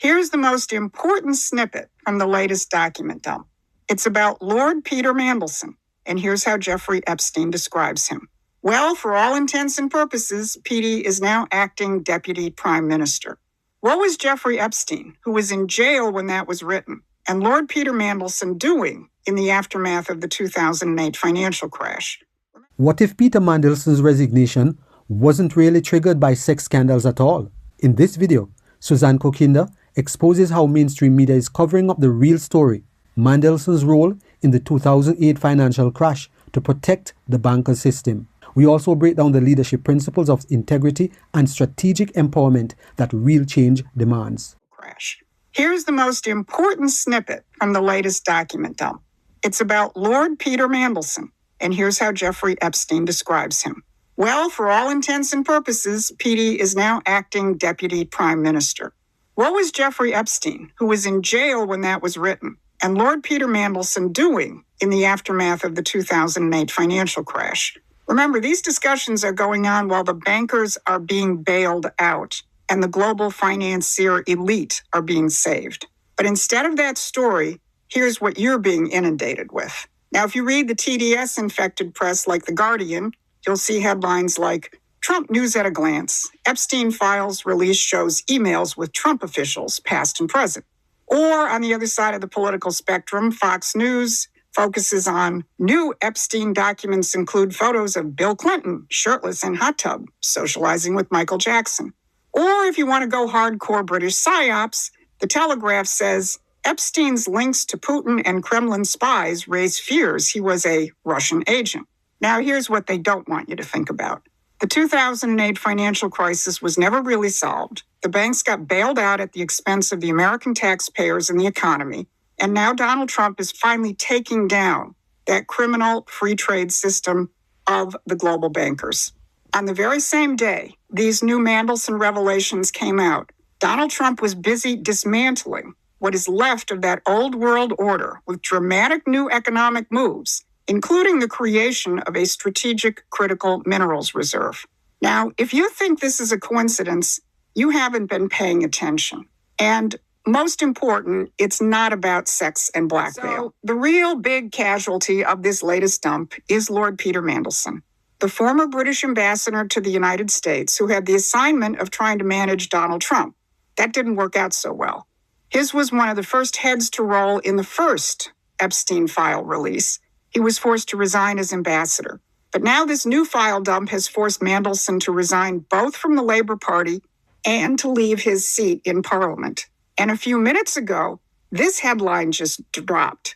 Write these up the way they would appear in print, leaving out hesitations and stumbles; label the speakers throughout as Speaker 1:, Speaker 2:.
Speaker 1: Here's the most important snippet from the latest document dump. It's about Lord Peter Mandelson, and here's how Jeffrey Epstein describes him. Well, for all intents and purposes, PD is now acting deputy prime minister. What was Jeffrey Epstein, who was in jail when that was written, and Lord Peter Mandelson doing in the aftermath of the 2008 financial crash?
Speaker 2: What if Peter Mandelson's resignation wasn't really triggered by sex scandals at all? In this video, Suzanne Kokinda exposes how mainstream media is covering up the real story, Mandelson's role in the 2008 financial crash to protect the banker system. We also break down the leadership principles of integrity and strategic empowerment that real change demands.
Speaker 1: Here's the most important snippet from the latest document dump. It's about Lord Peter Mandelson, and here's how Jeffrey Epstein describes him. Well, for all intents and purposes, PD is now acting deputy prime minister. What was Jeffrey Epstein, who was in jail when that was written, and Lord Peter Mandelson doing in the aftermath of the 2008 financial crash? Remember, these discussions are going on while the bankers are being bailed out and the global financier elite are being saved. But instead of that story, here's what you're being inundated with. Now, if you read the TDS-infected press like The Guardian, you'll see headlines like, Trump news at a glance. Epstein Files release shows emails with Trump officials, past and present. Or on the other side of the political spectrum, Fox News focuses on new Epstein documents include photos of Bill Clinton, shirtless and hot tub, socializing with Michael Jackson. Or if you want to go hardcore British psyops, The Telegraph says Epstein's links to Putin and Kremlin spies raise fears he was a Russian agent. Now, here's what they don't want you to think about. The 2008 financial crisis was never really solved. The banks got bailed out at the expense of the American taxpayers and the economy. And now Donald Trump is finally taking down that criminal free trade system of the global bankers. On the very same day these new Mandelson revelations came out, Donald Trump was busy dismantling what is left of that old world order with dramatic new economic moves, including the creation of a strategic critical minerals reserve. Now, if you think this is a coincidence, you haven't been paying attention. And most important, it's not about sex and blackmail. So, the real big casualty of this latest dump is Lord Peter Mandelson, the former British ambassador to the United States who had the assignment of trying to manage Donald Trump. That didn't work out so well. His was one of the first heads to roll in the first Epstein file release. He was forced to resign as ambassador. But now this new file dump has forced Mandelson to resign both from the Labour Party and to leave his seat in Parliament. And a few minutes ago, this headline just dropped.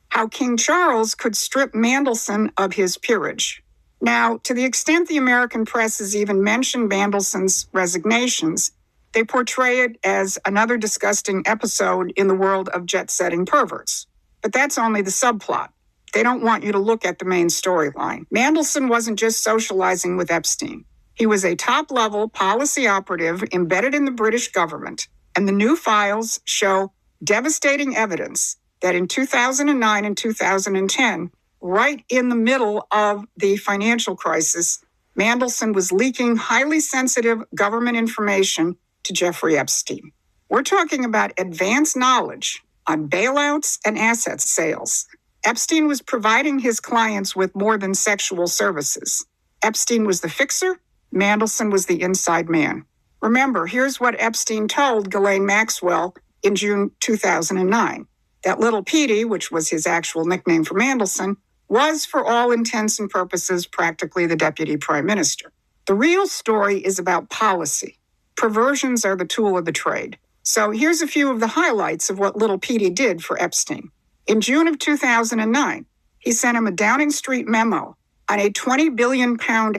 Speaker 1: How King Charles could strip Mandelson of his peerage. Now, to the extent the American press has even mentioned Mandelson's resignations, they portray it as another disgusting episode in the world of jet-setting perverts. But that's only the subplot. They don't want you to look at the main storyline. Mandelson wasn't just socializing with Epstein. He was a top-level policy operative embedded in the British government, and the new files show devastating evidence that in 2009 and 2010, right in the middle of the financial crisis, Mandelson was leaking highly sensitive government information to Jeffrey Epstein. We're talking about advanced knowledge on bailouts and asset sales. Epstein was providing his clients with more than sexual services. Epstein was the fixer. Mandelson was the inside man. Remember, here's what Epstein told Ghislaine Maxwell in June 2009. That little Petey, which was his actual nickname for Mandelson, was, for all intents and purposes, practically the deputy prime minister. The real story is about policy. Perversions are the tool of the trade. So here's a few of the highlights of what little Petey did for Epstein. In June of 2009, he sent him a Downing Street memo on a £20 billion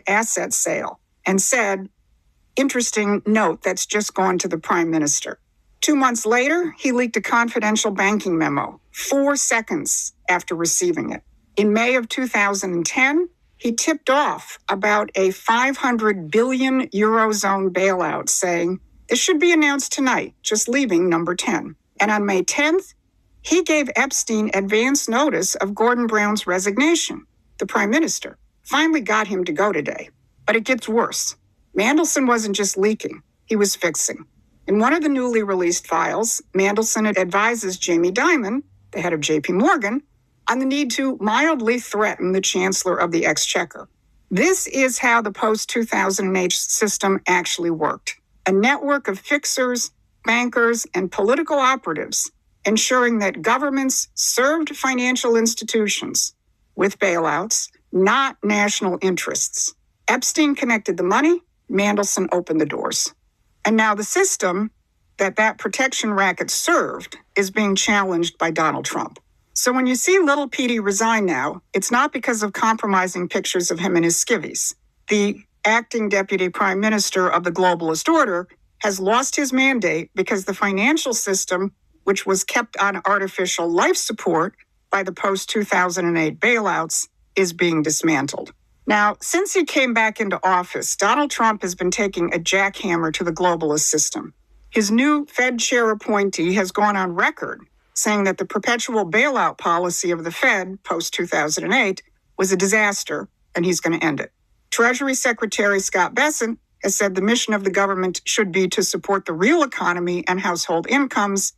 Speaker 1: asset sale and said, interesting note that's just gone to the prime minister. 2 months later, he leaked a confidential banking memo 4 seconds after receiving it. In May of 2010, he tipped off about a 500 billion Eurozone bailout, saying, this should be announced tonight, just leaving number 10. And on May 10th, he gave Epstein advance notice of Gordon Brown's resignation. The prime minister finally got him to go today. But it gets worse. Mandelson wasn't just leaking, he was fixing. In one of the newly released files, Mandelson advises Jamie Dimon, the head of JP Morgan, on the need to mildly threaten the Chancellor of the Exchequer. This is how the post-2008 system actually worked. A network of fixers, bankers, and political operatives ensuring that governments served financial institutions with bailouts, not national interests. Epstein connected the money, Mandelson opened the doors. And now the system that protection racket served is being challenged by Donald Trump. So when you see little Petey resign now, it's not because of compromising pictures of him in his skivvies. The acting deputy prime minister of the globalist order has lost his mandate because the financial system, which was kept on artificial life support by the post-2008 bailouts, is being dismantled. Now, since he came back into office, Donald Trump has been taking a jackhammer to the globalist system. His new Fed chair appointee has gone on record saying that the perpetual bailout policy of the Fed post-2008 was a disaster, and he's going to end it. Treasury Secretary Scott Bessent has said the mission of the government should be to support the real economy and household incomes,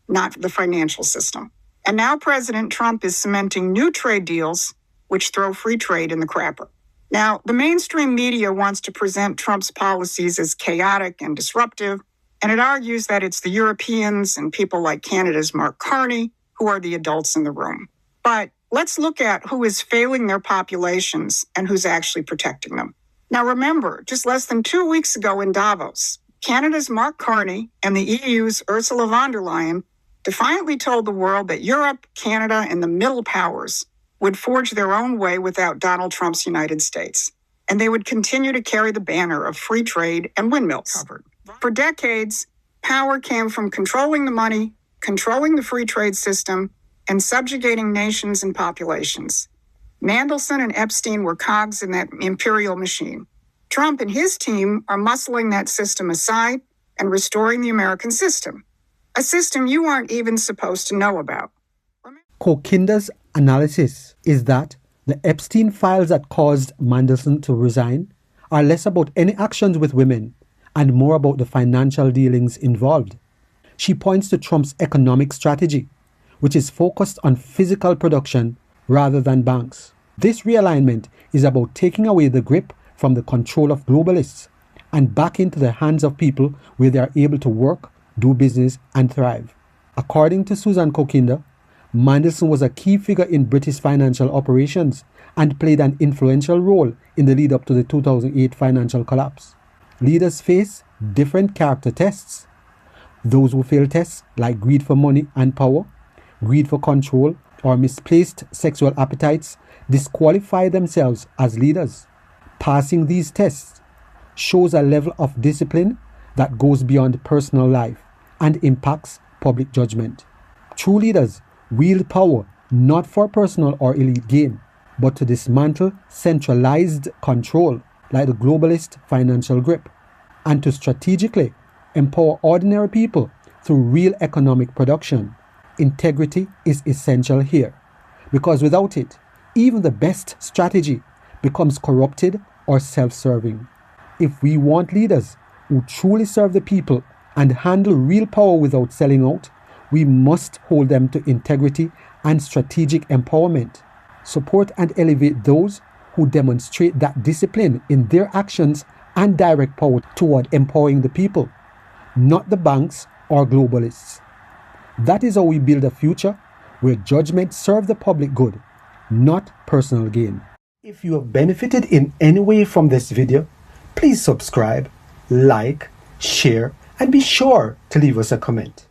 Speaker 1: not the financial system. And now President Trump is cementing new trade deals which throw free trade in the crapper. Now, the mainstream media wants to present Trump's policies as chaotic and disruptive, and it argues that it's the Europeans and people like Canada's Mark Carney who are the adults in the room. But let's look at who is failing their populations and who's actually protecting them. Now remember, just less than 2 weeks ago in Davos, Canada's Mark Carney and the EU's Ursula von der Leyen defiantly told the world that Europe, Canada, and the middle powers would forge their own way without Donald Trump's United States, and they would continue to carry the banner of free trade and windmills. For decades, power came from controlling the money, controlling the free trade system, and subjugating nations and populations. Mandelson and Epstein were cogs in that imperial machine. Trump and his team are muscling that system aside and restoring the American system, a system you aren't even supposed to know about.
Speaker 2: Kokinda's analysis is that the Epstein files that caused Mandelson to resign are less about any actions with women and more about the financial dealings involved. She points to Trump's economic strategy, which is focused on physical production rather than banks. This realignment is about taking away the grip from the control of globalists and back into the hands of people where they are able to work, do business, and thrive. According to Susan Kokinda, Mandelson was a key figure in British financial operations and played an influential role in the lead-up to the 2008 financial collapse. Leaders face different character tests. Those who fail tests like greed for money and power, greed for control, or misplaced sexual appetites disqualify themselves as leaders. Passing these tests shows a level of discipline that goes beyond personal life and impacts public judgment. True leaders wield power not for personal or elite gain, but to dismantle centralized control like the globalist financial grip, and to strategically empower ordinary people through real economic production. Integrity is essential here, because without it, even the best strategy becomes corrupted or self-serving. If we want leaders who truly serve the people and handle real power without selling out, we must hold them to integrity and strategic empowerment. Support and elevate those who demonstrate that discipline in their actions and direct power toward empowering the people, not the banks or globalists. That is how we build a future where judgment serves the public good, not personal gain. If you have benefited in any way from this video, please subscribe, like, share, and be sure to leave us a comment.